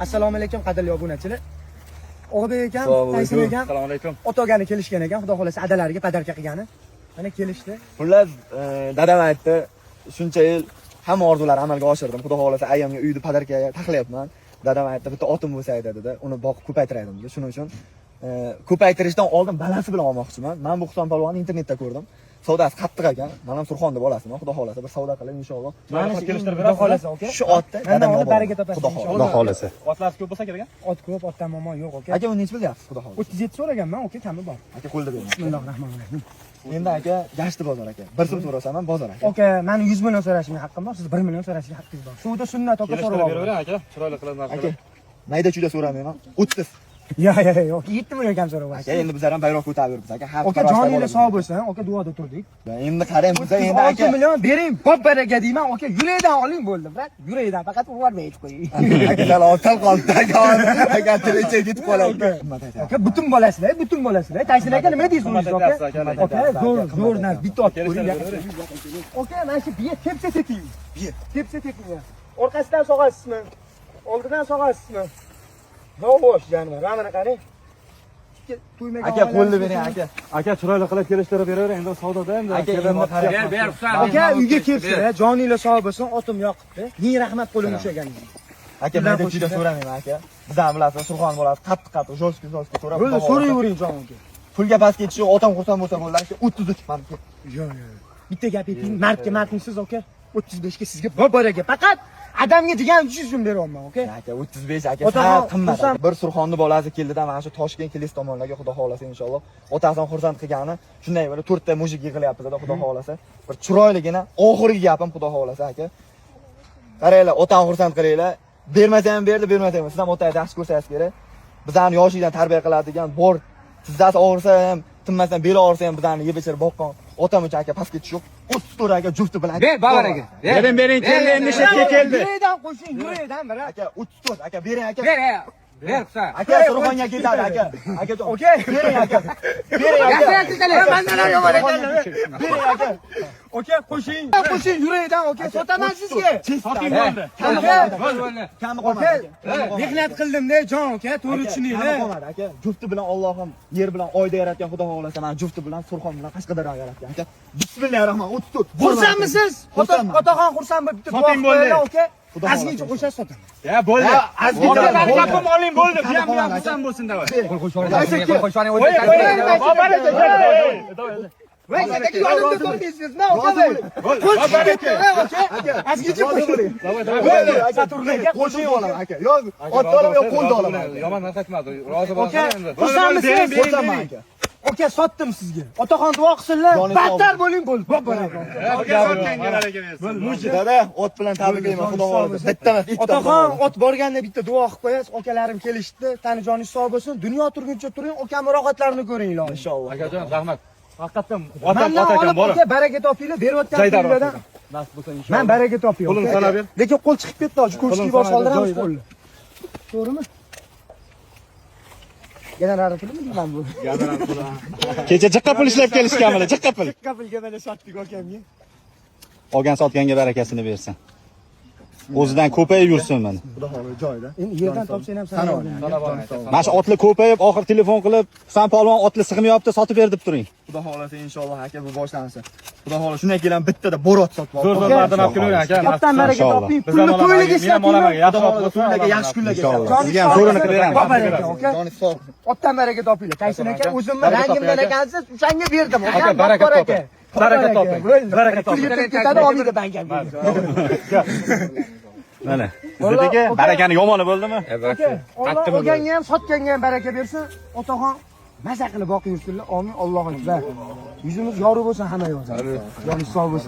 Assalomu alaykum qadrli obunachilar. O'g'bek ekan, Tayson ekan. Assalomu alaykum. Otogani kelishgan ekan, xudo xolasa adalariga padarka qilgani. Mana kelishdi. Xullas, dadam aytdi, shuncha yil hamma orzularni amalga oshirdim. Xudo xolasa ayamga uyni padarkaga taxlayapman. Dadam aytdi, bitta otim bo'lsa dedi, uni boqib ko'paytiraydim dedi. Shuning uchun ko'paytirishdan oldin balansi bilan olmoqchiman. Men bu Husan polvonni internetda ko'rdim. Savdosi qattiq ekan. Men ham Surxon deb olasiman. Xudo xolasa bir savdo qilib inshaalloh. Mana kelishtirib berasiz. Xudo xolasa, aka. Shu otda dadamga baraka topasiz inshaalloh. Xudo xolasa. Otlar ko'p bo'lsa kerak. Ot ko'p, otdan muammo yo'q, aka. Aka, uni necha bilyapsiz, xudo xolasa? 37 so'raganman, aka, kami bor. Aka, qo'lda bering. Bismillahirrohmanirrohim. Endi aka, gashti bozor aka. 1 so'm so'rasam ham bozor aka. Aka, meni 100 million so'rashimga haqqim bor, siz 1 million so'rashingizga haqqingiz bor. Suvda sunnat aka so'rab oling. aka, chiroyli qilib narsa. Aka, mayda chuyda so'ramayman. 30. Yo'q, 7 million kam so'rab Aka, endi bizlar ham bayroq ko'tarib aka. Aka, joningiz sog' bo'lsin, aka, duoda turdik. Endi qarang, biz endi aka 6 million bering, bob baraka deyman, aka, yurakdan oling bo'ldi, brat. Yurakdan faqat uvarmay aytib qo'ying. aka, salom qoldi aka. Aka, tilicha ketib qoladi. Aka, butun bo'lasizlar. Tayson aka nima deysiz o'zingiz, aka? Aka, zo'r narsa, bitta ot ko'ring. Aka, mana shu biya tepsa teking. Tepsa teking. Orqasidan sog'asizmi? Oldidan sog'asizmi? Yo'q, janvar, mana qarang. Aka, qo'lni bering aka. Aka, chiroyli qilib kelishtirib beraver, endi savdoda endi. Aka, ber, Aka, uyga kelibsiz, joninglar sog' bo'lsin, otim yoqibdi. Ming rahmat qo'lim ushlaganingizga. Aka, mayda chuyda so'ramayman aka. Bizdan bilasiz, Surxon bo'lasiz, qattiq, jo'shqi so'rab. Bo'ldi, so'rayvering jon aka. Pulga pastga ketishib, otam xursand bo'lsa bo'ldi aka. 33 man. Yo'q. Bitta gap ayting, mardmisiz aka? 35 ga sizga baraka. Faqat adamga degan 300 so'm beryapman, aka. Aka, 35 aka, qimmat. Bir Surxonni bolasi keldida mana shu Toshkent Kelis tomonlarga xudo xolasa inshaalloh. Otasini xursand qilgani, shunday bir 4 ta mujik yig'ilyapti-da xudo xolasa. Bir chiroyligina oxirgi gapim xudo xolasa aka. Qaranglar, otani xursand qilinglar. Bermasa ham berdi, bermasa ham. Siz ham otaga yaxshi ko'rsangiz kerak. Bizlarni yoshlikdan tarbiya qiladigan bor. Tizzasi og'risa ham, tinmasdan beli og'risa ham bizlarni yeb ichirib boqqan. Otam uchun aka pastga tushib, 34 aka jufti bilan. Ber, bavaraga. Bering, keldi, endi ishga keldi. Yurakdan qo'shing, yurakdan bir. Aka, 34 aka, bering aka. Ber, Husan. Aka, Surxonga ketadi aka. Akajon. Okey. Bering aka. Bering aka. Mandalar yomon ekan. Bering aka. Okey, qo'shing. Qo'shing yurakdan, okey. Sotaman sizga. Soting bo'ldi. Kami qolmadi aka. Mehnat qildim-da, jon aka, to'g'ri tushuninglar. Kami qolmadi aka. Jufti bilan Allohim yer bilan oyda yaratgan xudo xolasa, mana jufti bilan Surxon bilan Qashqadaryo yaratgan aka. Bismillahirrohmanirrohim. 34. Xursandmisiz? Otaxon xursand bo'lib bitta Soting bo'ldi. Aka. Azgincha qo'shasiz sotaman. Ya, bo'ldi. Azgincha gapim oling bo'ldi. Bilan xursand bo'lsin davay. Voy, aka, yonimda ko'rdingizmi, aka? Azgincha qo'shing. Saturnaga qo'shing olaman aka. Yo'q, otni olaman, yo'q qo'lda olaman. Yomon narsa aytmadi. Rozi bo'lsan endi. Xursandmisiz? Xursandman aka. Aka, sotdim sizga. Otaxon duo qilsinlar. Battar bo'ling bo'ldi. Dada, ot bilan tabriklayman xudo xolasa. Bitta emas, ikkita. Otaxon ot borganda bitta duo qilib qo'yasiz. Akalarim kelishdi. Tani joningiz sog' bo'lsin. Dunyo turguncha turing, akam rohatlarini ko'ringlar inshaalloh. Akajon, rahmat. Haqiqatan Mendan olib aka baraka topinglar, berayotgan pullardan. Nasib bo'lsa inshaalloh. Men baraka topayman. Qo'lini sanab ber. Lekin qo'l chiqib ketdi, hozir ko'chki yuborib oldiramiz qo'lni. To'g'rimi? General pulmi deyman bu? Kecha jiqqa pul ishlab kelishganmilar, jiqqa pul. Jiqqa pulga mana sotdik akamga. Olgan sotganga barakasini bersin. O'zidan ko'payib yursin mana. Xudo xolasa joyida. Endi yerdan topsang ham sana Mana shu otli ko'payib, oxir telefon qilib, "Husan polvon otli sig'mayapti, sotib ber" deb turing. Xudo xolasa inshaalloh aka bu boshlansin. Xudo xolasa shundan keyin bittada borot sotib olib. Zo'r mardon olib kelavering aka. Otdan baraka toping, Bizdan pulni to'yliga ishlating. yaxshi ot bo'lsin. Kunlarga yaxshi kunlarga Inshaalloh. Sizga ham zo'rini qilib beramiz. Baraka, aka. Joningiz sog'. Otdan baraka topinglar. Tayson aka, o'zimni rangimdan ekansiz, o'shanga berdim. Aka, baraka toping. Baraka toping. Baraka toping. Ketadi, olmaydi bankam. Mana. Bizdagi barakani yomoni bo'ldimi? Alloh olganga ham, sotganga ham baraka bersin. Otaxon maza qilib boqib yursinlar. Amin. Allohu akbar. Yuzimiz yorug' bo'lsin hamma yo'q. Joningiz sog' bo'lsin.